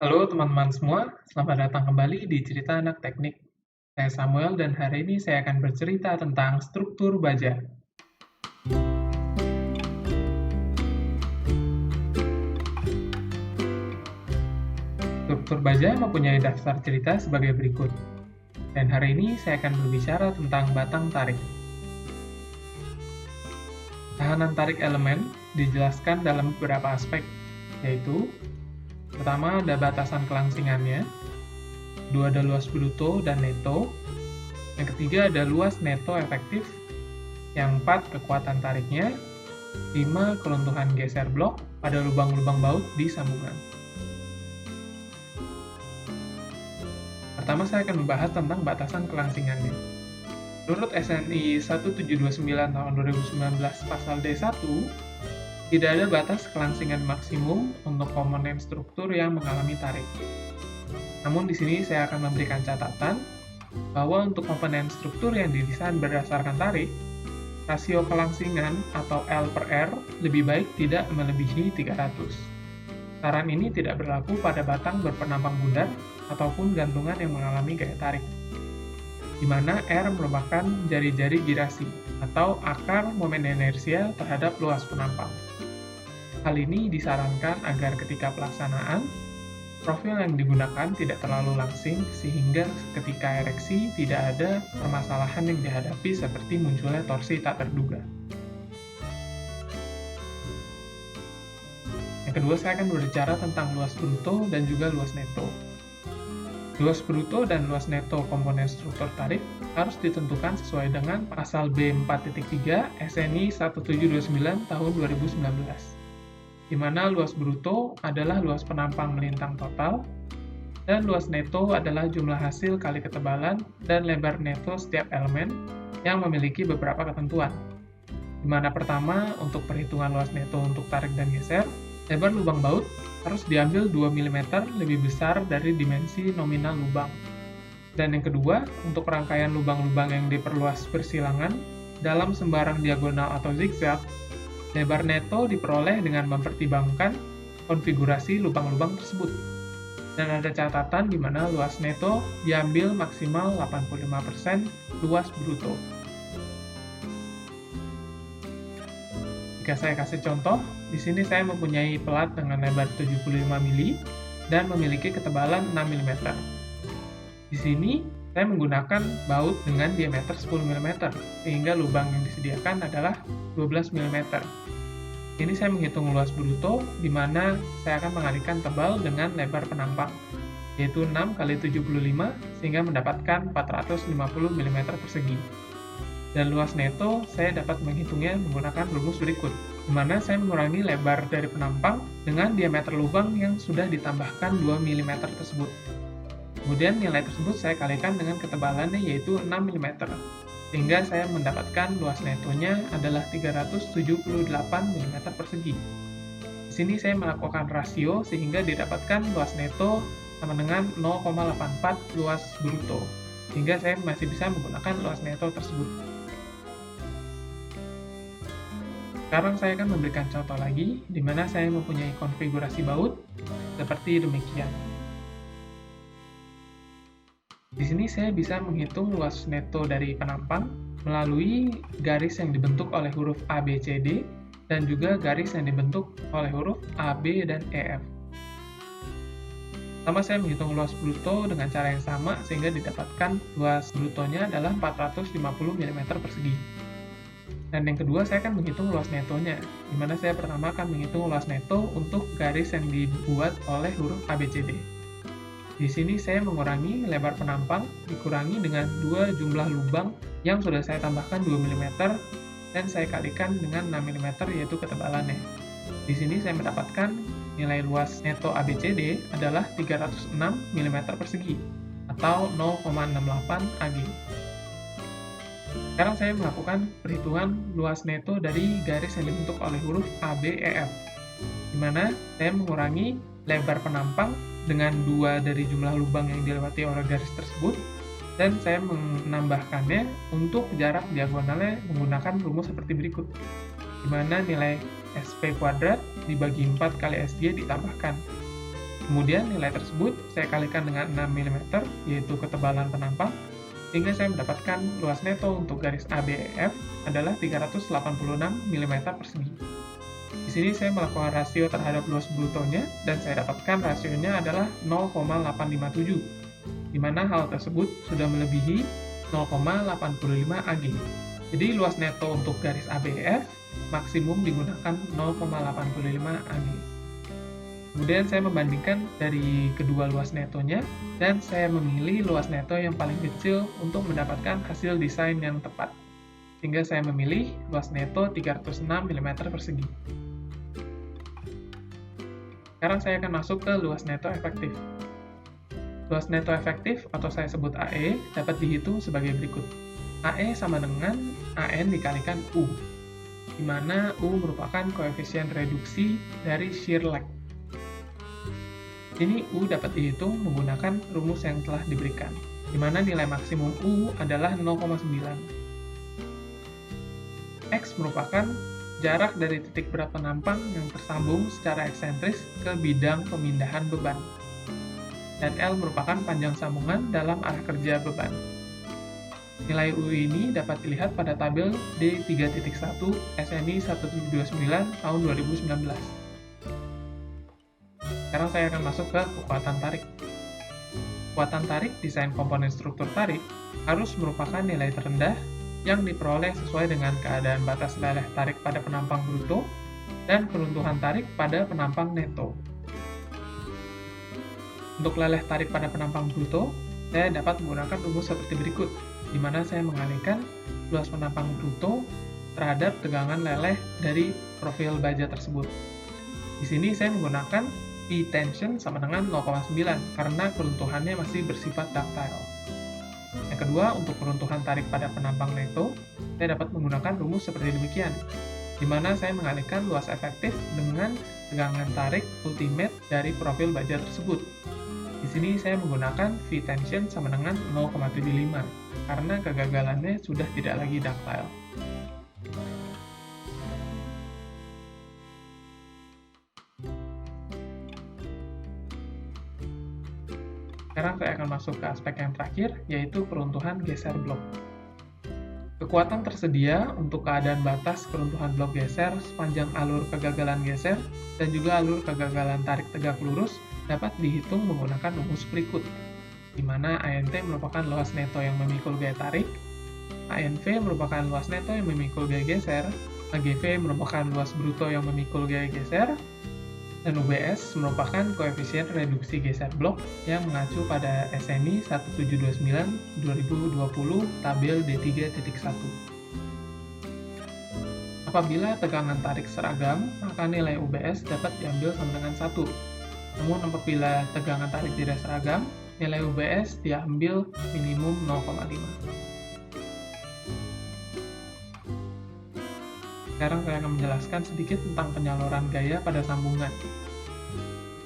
Halo teman-teman semua, selamat datang kembali di Cerita Anak Teknik. Saya Samuel dan hari ini saya akan bercerita tentang struktur baja. Struktur baja mempunyai daftar cerita sebagai berikut. Dan hari ini saya akan berbicara tentang batang tarik. Tahanan tarik elemen dijelaskan dalam beberapa aspek, yaitu pertama ada batasan kelangsingannya, kedua ada luas bruto dan neto, yang ketiga ada luas neto efektif, yang keempat kekuatan tariknya, 5 keluntuhan geser blok pada lubang-lubang baut di sambungan. Pertama saya akan membahas tentang batasan kelangsingannya. Menurut SNI 1729 tahun 2019 pasal D1, tidak ada batas kelangsingan maksimum untuk komponen struktur yang mengalami tarik. Namun di sini saya akan memberikan catatan bahwa untuk komponen struktur yang didesain berdasarkan tarik, rasio kelangsingan atau L per R lebih baik tidak melebihi 300. Saran ini tidak berlaku pada batang berpenampang bundar ataupun gantungan yang mengalami gaya tarik, di mana R merupakan jari-jari girasi atau akar momen inersia terhadap luas penampang. Hal ini disarankan agar ketika pelaksanaan, profil yang digunakan tidak terlalu langsing sehingga ketika ereksi tidak ada permasalahan yang dihadapi seperti munculnya torsi tak terduga. Yang kedua, saya akan berbicara tentang luas bruto dan juga luas neto. Luas bruto dan luas neto komponen struktur tarik harus ditentukan sesuai dengan pasal B4.3 SNI 1729 tahun 2019, di mana luas bruto adalah luas penampang melintang total, dan luas neto adalah jumlah hasil kali ketebalan dan lebar neto setiap elemen yang memiliki beberapa ketentuan, di mana pertama, untuk perhitungan luas neto untuk tarik dan geser, lebar lubang baut harus diambil 2 mm lebih besar dari dimensi nominal lubang. Dan yang kedua, untuk rangkaian lubang-lubang yang diperluas bersilangan dalam sembarang diagonal atau zigzag, lebar neto diperoleh dengan mempertimbangkan konfigurasi lubang-lubang tersebut. Dan ada catatan di mana luas neto diambil maksimal 85% luas bruto. Jika saya kasih contoh, di sini saya mempunyai pelat dengan lebar 75 mm dan memiliki ketebalan 6 mm. Di sini saya menggunakan baut dengan diameter 10 mm, sehingga lubang yang disediakan adalah 12 mm. Ini saya menghitung luas bruto, di mana saya akan mengalihkan tebal dengan lebar penampang, yaitu 6 kali 75, sehingga mendapatkan 450 mm persegi. Dan luas neto saya dapat menghitungnya menggunakan rumus berikut, di mana saya mengurangi lebar dari penampang dengan diameter lubang yang sudah ditambahkan 2 mm tersebut. Kemudian nilai tersebut saya kalikan dengan ketebalannya yaitu 6 mm, sehingga saya mendapatkan luas netonya adalah 378 mm persegi. Di sini saya melakukan rasio sehingga didapatkan luas neto sama dengan 0,84 luas bruto, sehingga saya masih bisa menggunakan luas neto tersebut. Sekarang saya akan memberikan contoh lagi, di mana saya mempunyai konfigurasi baut seperti demikian. Di sini saya bisa menghitung luas neto dari penampang melalui garis yang dibentuk oleh huruf A, B, C, D, dan juga garis yang dibentuk oleh huruf A, B, dan E, F. Pertama saya menghitung luas bruto dengan cara yang sama sehingga didapatkan luas brutonya adalah 450 mm persegi. Dan yang kedua saya akan menghitung luas netonya, di mana saya pertama akan menghitung luas neto untuk garis yang dibuat oleh huruf A, B, C, D. Di sini saya mengurangi lebar penampang dikurangi dengan dua jumlah lubang yang sudah saya tambahkan 2 mm dan saya kalikan dengan 6 mm yaitu ketebalannya. Di sini saya mendapatkan nilai luas neto ABCD adalah 306 mm persegi atau 0,68 Ag. Sekarang saya melakukan perhitungan luas neto dari garis yang dibentuk oleh huruf A, B, E, F, di mana saya mengurangi lebar penampang dengan 2 dari jumlah lubang yang dilewati oleh garis tersebut, dan saya menambahkannya untuk jarak diagonalnya menggunakan rumus seperti berikut, di mana nilai SP kuadrat dibagi 4 kali SG ditambahkan. Kemudian nilai tersebut saya kalikan dengan 6 mm, yaitu ketebalan penampang, sehingga saya mendapatkan luas neto untuk garis ABEF adalah 386 mm persegi. Di sini saya melakukan rasio terhadap luas brutonya, dan saya dapatkan rasionya adalah 0,857, di mana hal tersebut sudah melebihi 0,85 AG. Jadi luas neto untuk garis ABEF maksimum digunakan 0,85 AG. Kemudian saya membandingkan dari kedua luas netonya, dan saya memilih luas neto yang paling kecil untuk mendapatkan hasil desain yang tepat. Sehingga saya memilih luas neto 306 mm persegi. Sekarang saya akan masuk ke luas neto efektif. Luas neto efektif atau saya sebut AE dapat dihitung sebagai berikut. AE sama dengan AN dikalikan U, di mana U merupakan koefisien reduksi dari shear lag. Ini U dapat dihitung menggunakan rumus yang telah diberikan, di mana nilai maksimum U adalah 0,9. X merupakan jarak dari titik berat penampang yang tersambung secara eksentris ke bidang pemindahan beban. Dan L merupakan panjang sambungan dalam arah kerja beban. Nilai U ini dapat dilihat pada tabel D3.1 SNI 1729 tahun 2019. Sekarang saya akan masuk ke kekuatan tarik. Kekuatan tarik desain komponen struktur tarik harus merupakan nilai terendah yang diperoleh sesuai dengan keadaan batas leleh tarik pada penampang bruto dan keruntuhan tarik pada penampang neto. Untuk leleh tarik pada penampang bruto, saya dapat menggunakan rumus seperti berikut, di mana saya mengalihkan luas penampang bruto terhadap tegangan leleh dari profil baja tersebut. Di sini saya menggunakan V tension sama dengan 0,9 karena keruntuhannya masih bersifat ductile. Yang kedua, untuk keruntuhan tarik pada penampang neto, saya dapat menggunakan rumus seperti demikian, di mana saya mengalihkan luas efektif dengan tegangan tarik ultimate dari profil baja tersebut. Di sini saya menggunakan V tension sama dengan 0,75 karena kegagalannya sudah tidak lagi ductile. Sekarang saya akan masuk ke aspek yang terakhir, yaitu keruntuhan geser blok. Kekuatan tersedia untuk keadaan batas keruntuhan blok geser sepanjang alur kegagalan geser dan juga alur kegagalan tarik tegak lurus dapat dihitung menggunakan rumus berikut, di mana ANT merupakan luas neto yang memikul gaya tarik, ANV merupakan luas neto yang memikul gaya geser, AGV merupakan luas bruto yang memikul gaya geser, dan UBS merupakan koefisien reduksi geser blok yang mengacu pada SNI 1729 2020 tabel D3.1. Apabila tegangan tarik seragam, maka nilai UBS dapat diambil sama dengan 1. Namun apabila tegangan tarik tidak seragam, nilai UBS diambil minimum 0,5. Sekarang saya akan menjelaskan sedikit tentang penyaluran gaya pada sambungan.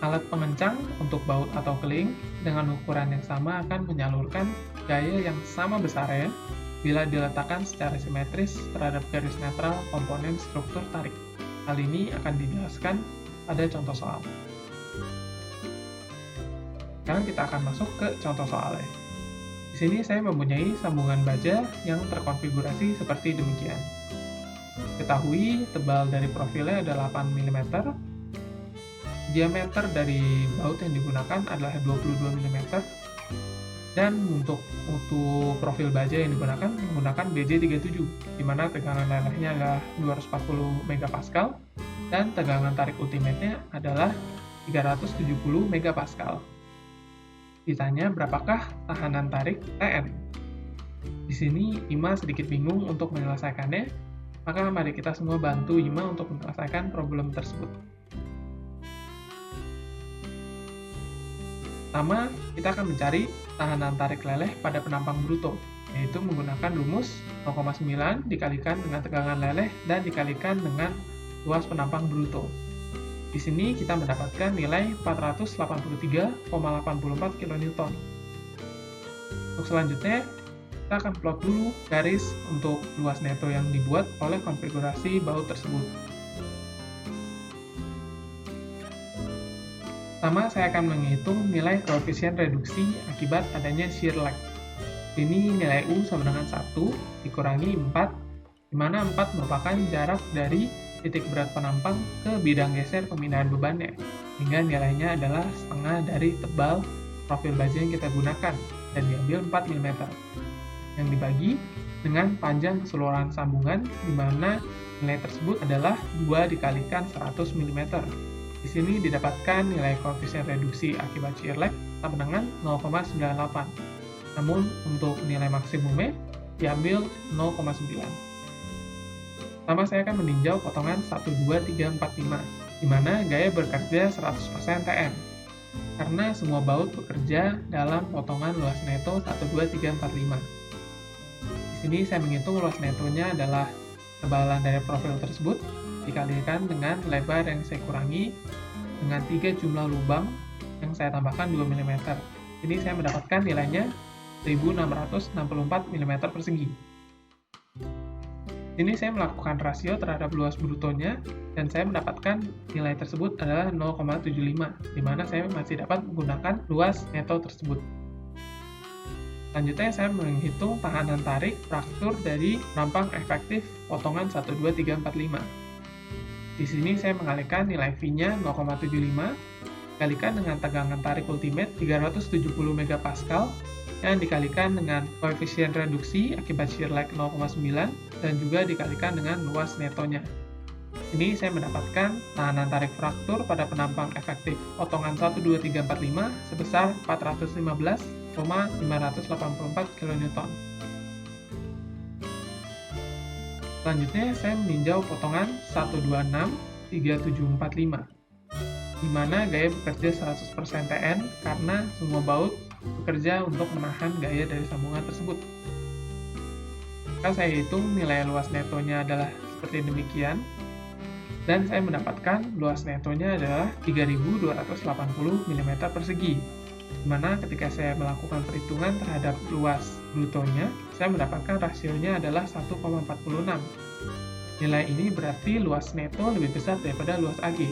Alat pengencang untuk baut atau keling dengan ukuran yang sama akan menyalurkan gaya yang sama besarnya bila diletakkan secara simetris terhadap garis netral komponen struktur tarik. Hal ini akan dijelaskan pada contoh soal. Sekarang kita akan masuk ke contoh soalnya. Di sini saya mempunyai sambungan baja yang terkonfigurasi seperti demikian. Ketahui tebal dari profilnya adalah 8 mm, diameter dari baut yang digunakan adalah 22 mm, dan untuk mutu profil baja yang digunakan menggunakan BJ37, di mana tegangan lelehnya adalah 240 MPa dan tegangan tarik ultimate-nya adalah 370 MPa. Ditanya berapakah tahanan tarik TN. Di sini Ima sedikit bingung untuk menyelesaikannya, maka mari kita semua bantu Ima untuk menyelesaikan problem tersebut. Pertama, kita akan mencari tahanan tarik leleh pada penampang bruto, yaitu menggunakan rumus 0,9 dikalikan dengan tegangan leleh dan dikalikan dengan luas penampang bruto. Di sini kita mendapatkan nilai 483,84 kN. Untuk selanjutnya, kita akan plot dulu garis untuk luas neto yang dibuat oleh konfigurasi baut tersebut. Pertama, saya akan menghitung nilai koefisien reduksi akibat adanya shear lag. Ini nilai U sama dengan 1 dikurangi 4, di mana 4 merupakan jarak dari titik berat penampang ke bidang geser pemindahan bebannya, hingga nilainya adalah setengah dari tebal profil baja yang kita gunakan, dan diambil 4 mm, yang dibagi dengan panjang keseluruhan sambungan, di mana nilai tersebut adalah 2 dikalikan 100 mm. Di sini didapatkan nilai koefisien reduksi akibat shear lag sama dengan 0,98. Namun, untuk nilai maksimumnya diambil 0,9. Pertama, saya akan meninjau potongan 1, 2, 3, 4, 5, di mana gaya bekerja 100% TN, karena semua baut bekerja dalam potongan luas neto 1, 2, 3, 4, 5. Di sini saya menghitung luas netonya adalah ketebalan dari profil tersebut, dikalikan dengan lebar yang saya kurangi dengan 3 jumlah lubang yang saya tambahkan 2 mm. Ini saya mendapatkan nilainya 1664 mm persegi. Ini saya melakukan rasio terhadap luas brutonya, dan saya mendapatkan nilai tersebut adalah 0,75, di mana saya masih dapat menggunakan luas neto tersebut. Selanjutnya, saya menghitung tahanan tarik fraktur dari penampang efektif potongan 1, 2, 3, 4, 5. Di sini saya mengalihkan nilai V-nya 0,75, dikalikan dengan tegangan tarik ultimate 370 MPa, yang dikalikan dengan koefisien reduksi akibat shear lag 0,9, dan juga dikalikan dengan luas netonya. Ini saya mendapatkan tahanan tarik fraktur pada penampang efektif potongan 1, 2, 3, 4, 5 sebesar 415,584 kN. Selanjutnya, saya meninjau potongan 126, 3745, di mana gaya bekerja 100% TN karena semua baut bekerja untuk menahan gaya dari sambungan tersebut. Maka saya hitung nilai luas netonya adalah seperti demikian, dan saya mendapatkan luas netonya adalah 3280 mm persegi, di mana ketika saya melakukan perhitungan terhadap luas brutonya, saya mendapatkan rasionya adalah 1,46. Nilai ini berarti luas neto lebih besar daripada luas AG,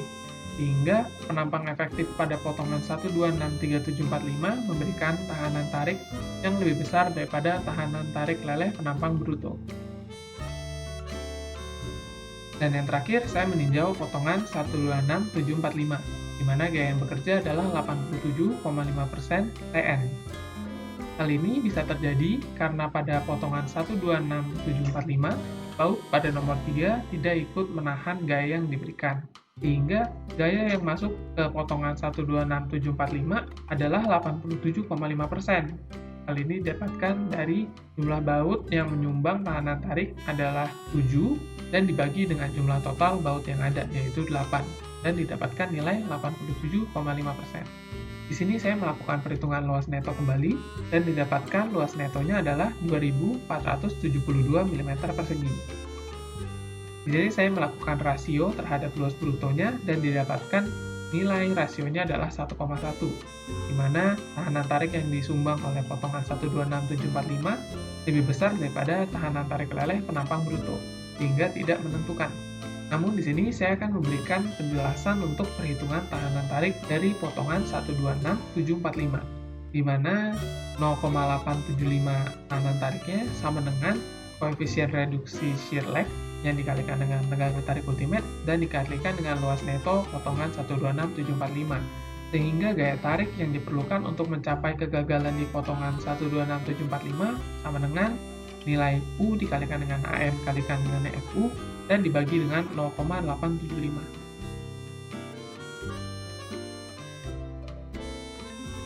sehingga penampang efektif pada potongan 1, 2, 6, 3, 7, 4, 5 memberikan tahanan tarik yang lebih besar daripada tahanan tarik leleh penampang bruto. Dan yang terakhir, saya meninjau potongan 1, 2, 6, 7, 4, 5, di mana gaya yang bekerja adalah 87,5% TN. Hal ini bisa terjadi karena pada potongan 1, 2, 6, 7, 4, 5, baut pada nomor 3 tidak ikut menahan gaya yang diberikan, sehingga gaya yang masuk ke potongan 1, 2, 6, 7, 4, 5 adalah 87,5%. Hal ini didapatkan dari jumlah baut yang menyumbang tahanan tarik adalah 7, dan dibagi dengan jumlah total baut yang ada, yaitu 8, dan didapatkan nilai 87,5%. Di sini saya melakukan perhitungan luas neto kembali, dan didapatkan luas netonya adalah 2472 mm persegi. Di sini saya melakukan rasio terhadap luas brutonya, dan didapatkan nilai rasionya adalah 1,1, di mana tahanan tarik yang disumbang oleh potongan 1, 2, 6, 7, 4, 5 lebih besar daripada tahanan tarik leleh penampang bruto, sehingga tidak menentukan. Namun di sini saya akan memberikan penjelasan untuk perhitungan tahanan tarik dari potongan 1, 2, 6, 7, 4, 5, di mana 0,875 tahanan tariknya sama dengan koefisien reduksi shear lag yang dikalikan dengan tegangan tarik ultimate dan dikalikan dengan luas neto potongan 1, 2, 6, 7, 4, 5, sehingga gaya tarik yang diperlukan untuk mencapai kegagalan di potongan 1, 2, 6, 7, 4, 5 sama dengan nilai U dikalikan dengan AM kalikan dengan FU dan dibagi dengan 0,875.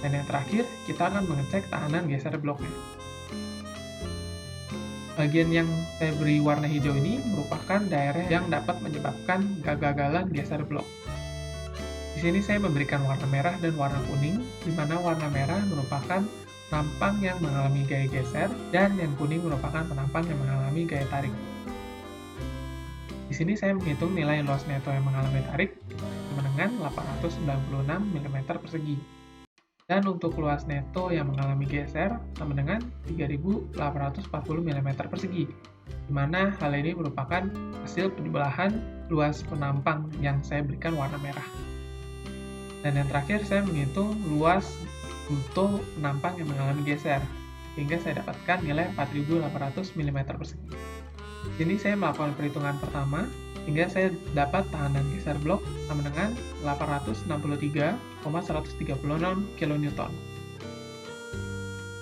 Dan yang terakhir, kita akan mengecek tahanan geser bloknya. Bagian yang saya beri warna hijau ini merupakan daerah yang dapat menyebabkan kegagalan geser blok. Di sini saya memberikan warna merah dan warna kuning, di mana warna merah merupakan penampang yang mengalami gaya geser, dan yang kuning merupakan penampang yang mengalami gaya tarik. Di sini saya menghitung nilai luas neto yang mengalami tarik sama dengan 896 mm persegi. Dan untuk luas neto yang mengalami geser sama dengan 3840 mm persegi, di mana hal ini merupakan hasil penjumlahan luas penampang yang saya berikan warna merah. Dan yang terakhir, saya menghitung luas bruto penampang yang mengalami geser, sehingga saya dapatkan nilai 4.800 mm persegi. Jadi saya melakukan perhitungan pertama, hingga saya dapat tahanan geser blok sama dengan 863,136 kN.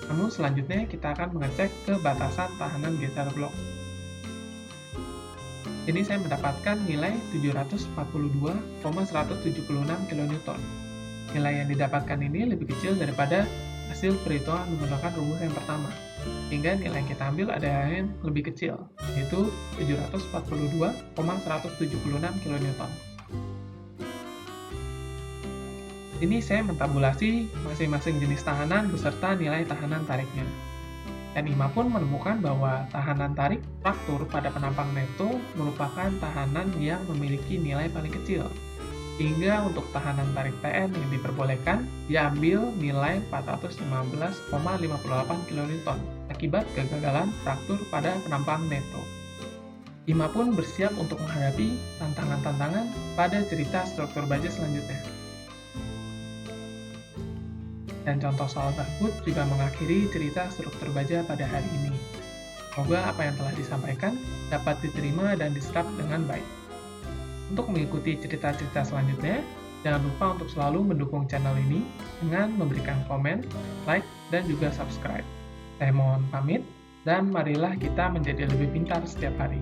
Namun selanjutnya kita akan mengecek ke batasan tahanan geser blok. Jadi saya mendapatkan nilai 742,176 kN. Nilai yang didapatkan ini lebih kecil daripada hasil perhitungan menggunakan rumus yang pertama, sehingga nilai yang kita ambil ada yang lebih kecil, yaitu 742,176 kN. Ini saya mentabulasi masing-masing jenis tahanan beserta nilai tahanan tariknya. Dan IMA pun menemukan bahwa tahanan tarik fraktur pada penampang neto merupakan tahanan yang memiliki nilai paling kecil. Hingga untuk tahanan tarik TN yang diperbolehkan, diambil nilai 415,58 kN akibat kegagalan fraktur pada penampang neto. IMA pun bersiap untuk menghadapi tantangan-tantangan pada cerita struktur baja selanjutnya. Dan contoh soal tersebut juga mengakhiri cerita struktur baja pada hari ini. Semoga apa yang telah disampaikan dapat diterima dan diserap dengan baik. Untuk mengikuti cerita-cerita selanjutnya, jangan lupa untuk selalu mendukung channel ini dengan memberikan komen, like, dan juga subscribe. Saya mohon pamit, dan marilah kita menjadi lebih pintar setiap hari.